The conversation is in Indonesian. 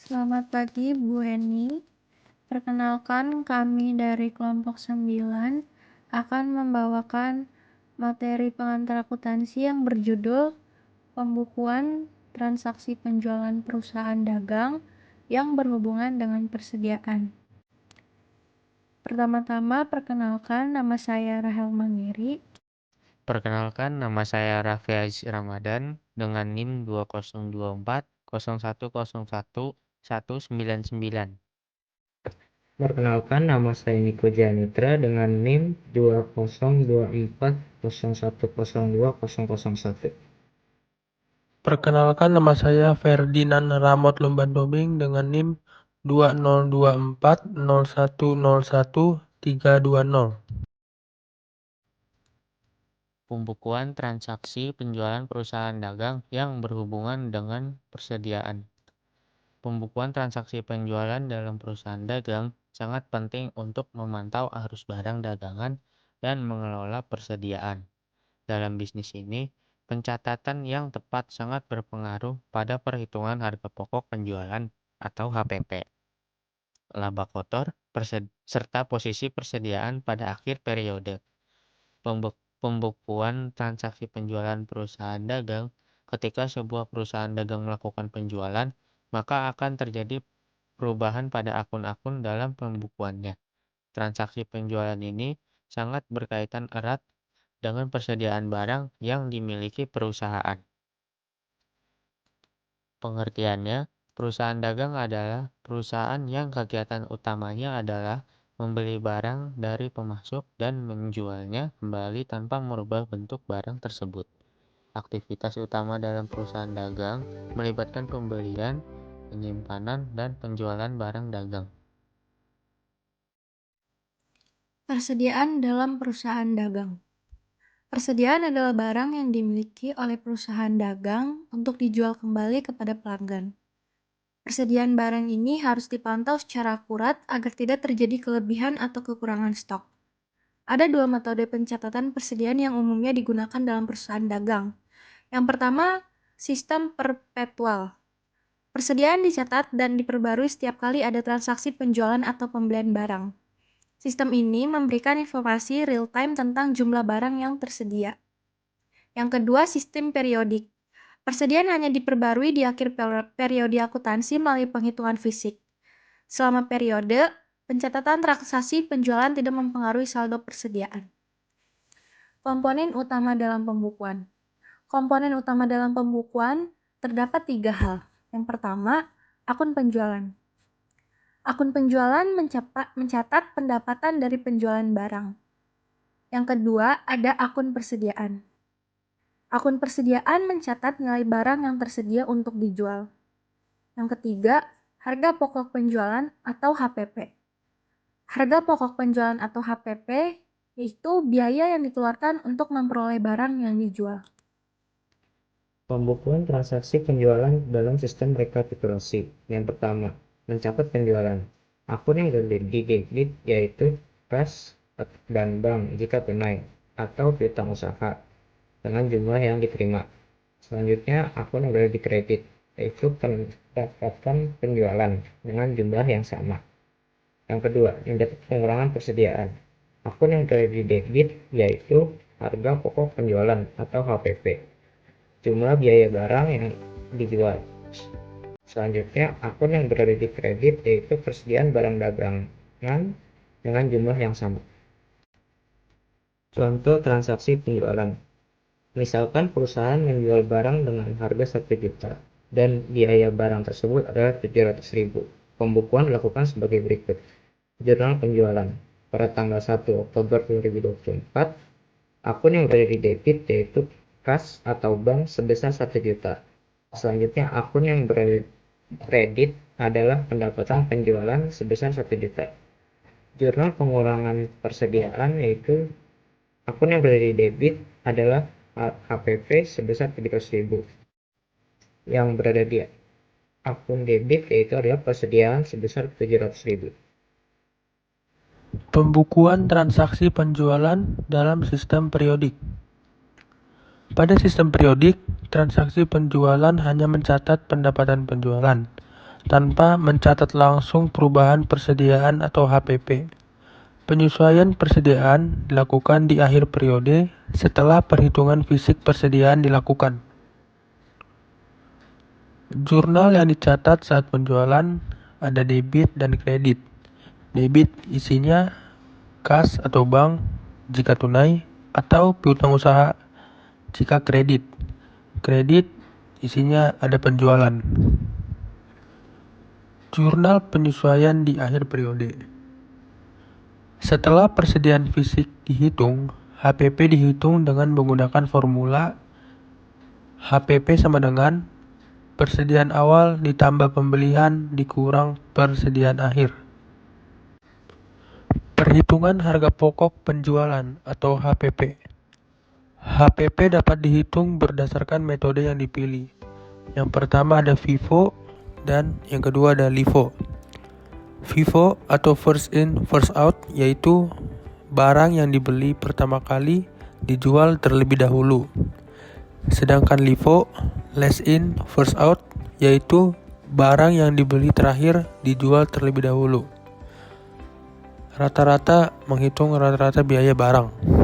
Selamat pagi Bu Heni. Perkenalkan, kami dari kelompok 9 akan membawakan materi pengantar akuntansi yang berjudul Pembukuan Transaksi Penjualan Perusahaan Dagang yang berhubungan dengan persediaan. Pertama-tama, perkenalkan, nama saya Rahel Mangeri. Perkenalkan, nama saya Raffi Aziz Ramadan dengan NIM 2024010199. Perkenalkan, nama saya Niko Janitra dengan NIM 202401020001. Perkenalkan, nama saya Ferdinand Ramot Lumban-Tobing dengan NIM 202401010320. Pembukuan transaksi penjualan perusahaan dagang yang berhubungan dengan persediaan. Pembukuan transaksi penjualan dalam perusahaan dagang sangat penting untuk memantau arus barang dagangan dan mengelola persediaan. Dalam bisnis ini, pencatatan yang tepat sangat berpengaruh pada perhitungan harga pokok penjualan atau HPP, laba kotor, serta posisi persediaan pada akhir periode. Pembukuan transaksi penjualan perusahaan dagang. Ketika sebuah perusahaan dagang melakukan penjualan, maka akan terjadi perubahan pada akun-akun dalam pembukuannya. Transaksi penjualan ini sangat berkaitan erat dengan persediaan barang yang dimiliki perusahaan. Pengertiannya, perusahaan dagang adalah perusahaan yang kegiatan utamanya adalah membeli barang dari pemasok dan menjualnya kembali tanpa merubah bentuk barang tersebut. Aktivitas utama dalam perusahaan dagang melibatkan pembelian, penyimpanan, dan penjualan barang dagang. Persediaan dalam perusahaan dagang. Persediaan adalah barang yang dimiliki oleh perusahaan dagang untuk dijual kembali kepada pelanggan. Persediaan barang ini harus dipantau secara akurat agar tidak terjadi kelebihan atau kekurangan stok. Ada dua metode pencatatan persediaan yang umumnya digunakan dalam perusahaan dagang. Yang pertama, sistem perpetual. Persediaan dicatat dan diperbarui setiap kali ada transaksi penjualan atau pembelian barang. Sistem ini memberikan informasi real-time tentang jumlah barang yang tersedia. Yang kedua, sistem periodik. Persediaan hanya diperbarui di akhir periode akuntansi melalui penghitungan fisik. Selama periode, pencatatan transaksi penjualan tidak mempengaruhi saldo persediaan. Komponen utama dalam pembukuan. Komponen utama dalam pembukuan terdapat 3 hal. Yang pertama, akun penjualan. Akun penjualan mencatat pendapatan dari penjualan barang. Yang kedua, ada akun persediaan. Akun persediaan mencatat nilai barang yang tersedia untuk dijual. Yang ketiga, harga pokok penjualan atau HPP. Harga pokok penjualan atau HPP yaitu biaya yang dikeluarkan untuk memperoleh barang yang dijual. Pembukuan transaksi penjualan dalam sistem rekapitulasi. Yang pertama, mencatat penjualan. Akun yang di debit yaitu kas dan bank jika tunai atau piutang usaha dengan jumlah yang diterima. Selanjutnya, akun yang berada di kredit yaitu pendapatan penjualan dengan jumlah yang sama. Yang kedua, mencatat pengurangan persediaan. Akun yang berada di debit yaitu harga pokok penjualan atau HPP, jumlah biaya barang yang dijual. Selanjutnya, akun yang berada di kredit yaitu persediaan barang dagangan dengan jumlah yang sama. Contoh transaksi penjualan. Misalkan perusahaan menjual barang dengan harga 1 juta dan biaya barang tersebut adalah 700.000. Pembukuan dilakukan sebagai berikut. Jurnal penjualan. Pada tanggal 1 Oktober 2024, akun yang berada di debit yaitu kas atau bank sebesar 1 juta. Selanjutnya, akun yang berada di kredit adalah pendapatan penjualan sebesar 1 juta. Jurnal pengurangan persediaan yaitu akun yang berada di debit adalah HPP sebesar 700.000. Yang berada di akun debit yaitu adalah persediaan sebesar 700.000. Pembukuan transaksi penjualan dalam sistem periodik. Pada sistem periodik, transaksi penjualan hanya mencatat pendapatan penjualan, tanpa mencatat langsung perubahan persediaan atau HPP. Penyesuaian persediaan dilakukan di akhir periode setelah perhitungan fisik persediaan dilakukan. Jurnal yang dicatat saat penjualan ada debit dan kredit. Debit isinya kas atau bank jika tunai atau piutang usaha jika kredit. Kredit isinya ada penjualan. Jurnal penyesuaian di akhir periode. Setelah persediaan fisik dihitung, HPP dihitung dengan menggunakan formula HPP sama dengan persediaan awal ditambah pembelian dikurang persediaan akhir. Perhitungan harga pokok penjualan atau HPP. HPP dapat dihitung berdasarkan metode yang dipilih. Yang pertama ada FIFO dan yang kedua ada LIFO. FIFO atau first in first out yaitu barang yang dibeli pertama kali dijual terlebih dahulu. Sedangkan LIFO last in first out yaitu barang yang dibeli terakhir dijual terlebih dahulu. Rata-rata menghitung rata-rata biaya barang.